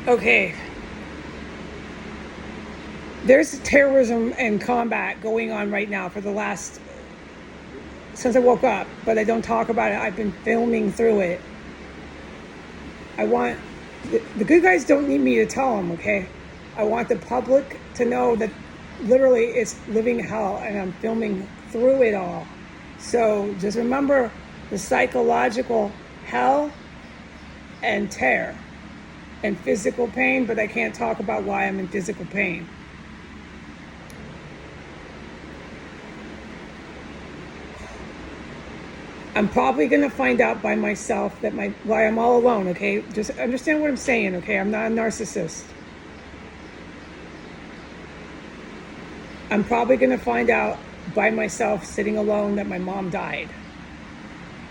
Okay, there's terrorism and combat going on right now for the last since I woke up, but I don't talk about it. I've been filming through it. I want the good guys don't need me to tell them, okay? I want the public to know that literally it's living hell and I'm filming through it all. So just remember the psychological hell and terror and physical pain, but I can't talk about why I'm in physical pain. I'm probably going to find out by myself that why I'm all alone, okay? Just understand what I'm saying, okay? I'm not a narcissist. I'm probably going to find out by myself sitting alone that my mom died.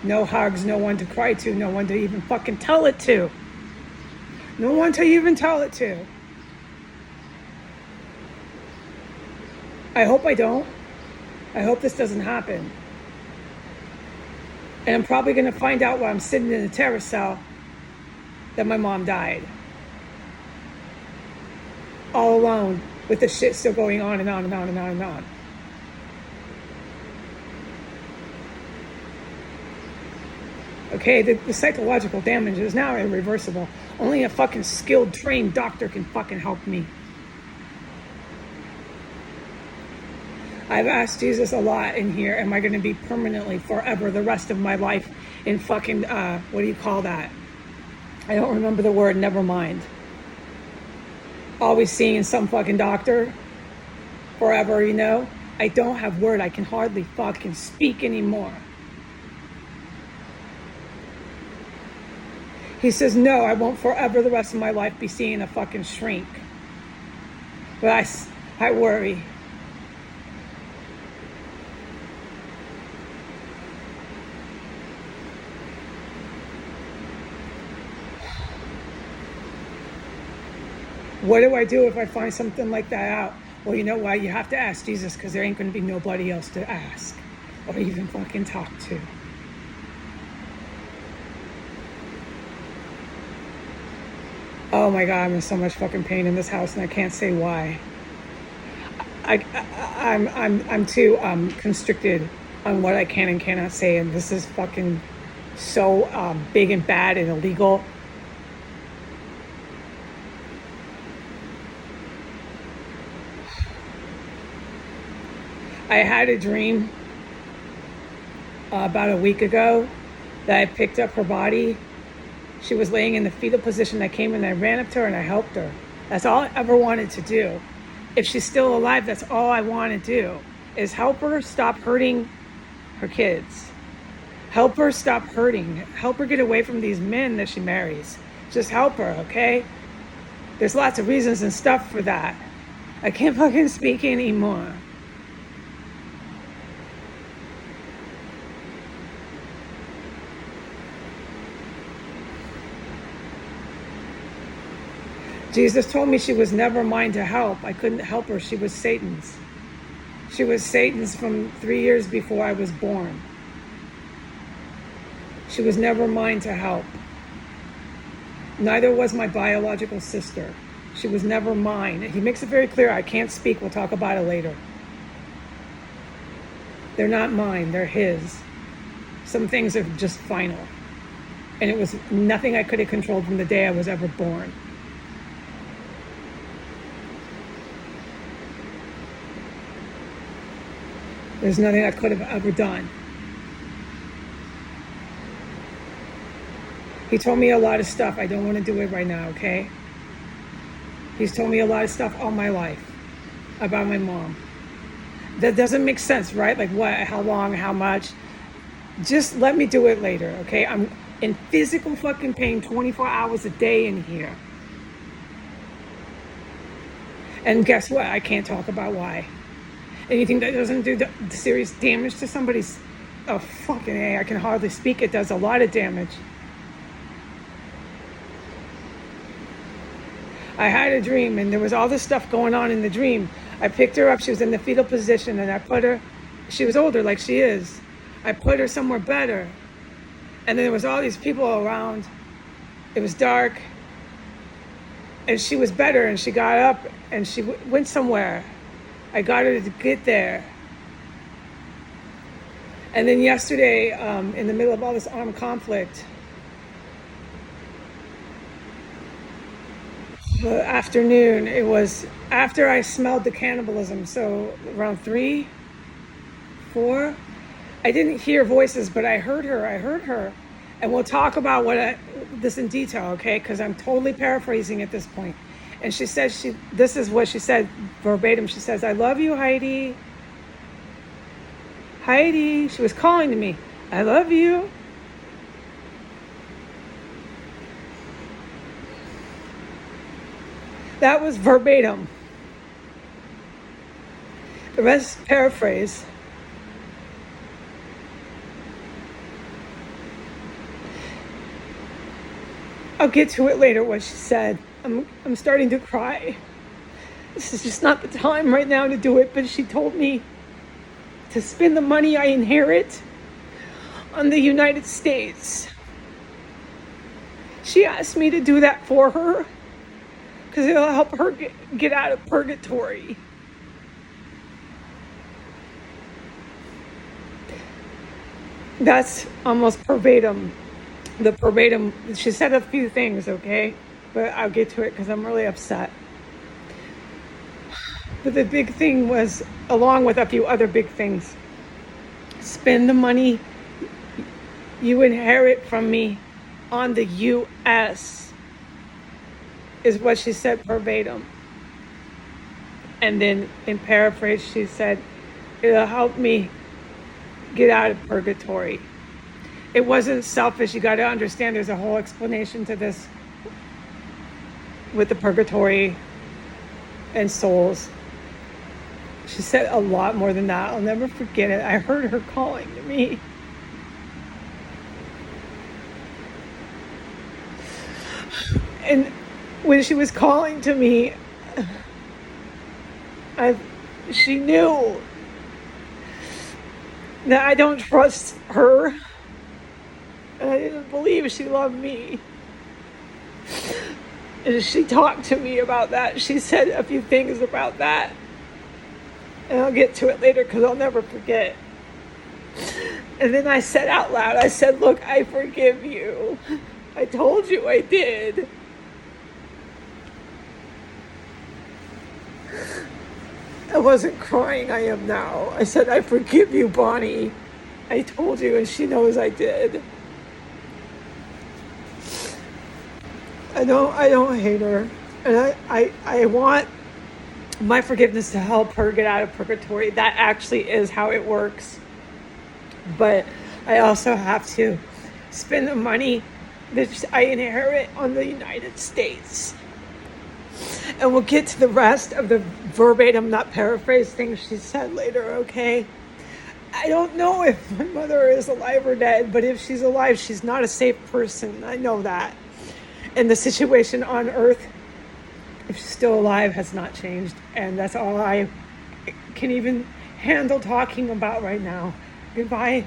No hugs, no one to cry to, no one to even fucking tell it to. No one to even tell it to. I hope I don't. I hope this doesn't happen. And I'm probably going to find out while I'm sitting in a terror cell that my mom died. All alone with the shit still going on and on and on and on and on. Okay, the psychological damage is now irreversible. Only a fucking skilled, trained doctor can fucking help me. I've asked Jesus a lot in here, am I going to be permanently, forever, the rest of my life in fucking, what do you call that? I don't remember the word, never mind. Always seeing some fucking doctor forever, you know? I don't have word, I can hardly fucking speak anymore. He says, no, I won't forever the rest of my life be seeing a fucking shrink. But I worry. What do I do if I find something like that out? Well, you know why? You have to ask Jesus because there ain't going to be nobody else to ask or even fucking talk to. Oh my God, I'm in so much fucking pain in this house and I can't say why. I'm too constricted on what I can and cannot say, and this is fucking so big and bad and illegal. I had a dream about a week ago that I picked up her body. She was laying in the fetal position. I came and I ran up to her and I helped her. That's all I ever wanted to do. If she's still alive, that's all I want to do is help her stop hurting her kids. Help her stop hurting. Help her get away from these men that she marries. Just help her, okay? There's lots of reasons and stuff for that. I can't fucking speak anymore. Jesus told me she was never mine to help. I couldn't help her. She was Satan's. She was Satan's from 3 years before I was born. She was never mine to help. Neither was my biological sister. She was never mine. He makes it very clear, I can't speak. We'll talk about it later. They're not mine. They're his. Some things are just final. And it was nothing I could have controlled from the day I was ever born. There's nothing I could have ever done. He told me a lot of stuff. I don't want to do it right now, okay? He's told me a lot of stuff all my life about my mom. That doesn't make sense, right? Like what, how long, how much? Just let me do it later, okay? I'm in physical fucking pain 24 hours a day in here. And guess what? I can't talk about why. Anything that doesn't do serious damage to somebody's, oh fucking A, I can hardly speak. It does a lot of damage. I had a dream and there was all this stuff going on in the dream. I picked her up, she was in the fetal position and I put her, she was older like she is. I put her somewhere better. And then there was all these people around. It was dark. And she was better, and she got up and she went somewhere. I got her to get there. And then yesterday, in the middle of all this armed conflict, the afternoon, it was after I smelled the cannibalism. So around 3, 4, I didn't hear voices, but I heard her. I heard her. And we'll talk about this in detail, okay? Because I'm totally paraphrasing at this point. And she said, this is what she said verbatim. She says, "I love you, Heidi. Heidi." She was calling to me. "I love you." That was verbatim. The rest is paraphrase. I'll get to it later, what she said. I'm starting to cry. This is just not the time right now to do it, but she told me to spend the money I inherit on the United States. She asked me to do that for her because it'll help her get out of purgatory. That's almost verbatim. The verbatim, she said a few things, okay? But I'll get to it because I'm really upset. But the big thing was, along with a few other big things, spend the money you inherit from me on the U.S. is what she said verbatim. And then in paraphrase, she said, it'll help me get out of purgatory. It wasn't selfish. You got to understand there's a whole explanation to this with the purgatory and souls. She said a lot more than that. I'll never forget it. I heard her calling to me. And when she was calling to me, she knew that I don't trust her. And I didn't believe she loved me. And she talked to me about that. She said a few things about that. And I'll get to it later because I'll never forget. And then I said out loud, I said, "Look, I forgive you. I told you I did." I wasn't crying, I am now. I said, "I forgive you, Bonnie. I told you," and she knows I did. I don't hate her. And I want my forgiveness to help her get out of purgatory. That actually is how it works. But I also have to spend the money that I inherit on the United States. And we'll get to the rest of the verbatim, not paraphrase things she said later, okay? I don't know if my mother is alive or dead, but if she's alive, she's not a safe person. I know that. And the situation on Earth, if she's still alive, has not changed. And that's all I can even handle talking about right now. Goodbye.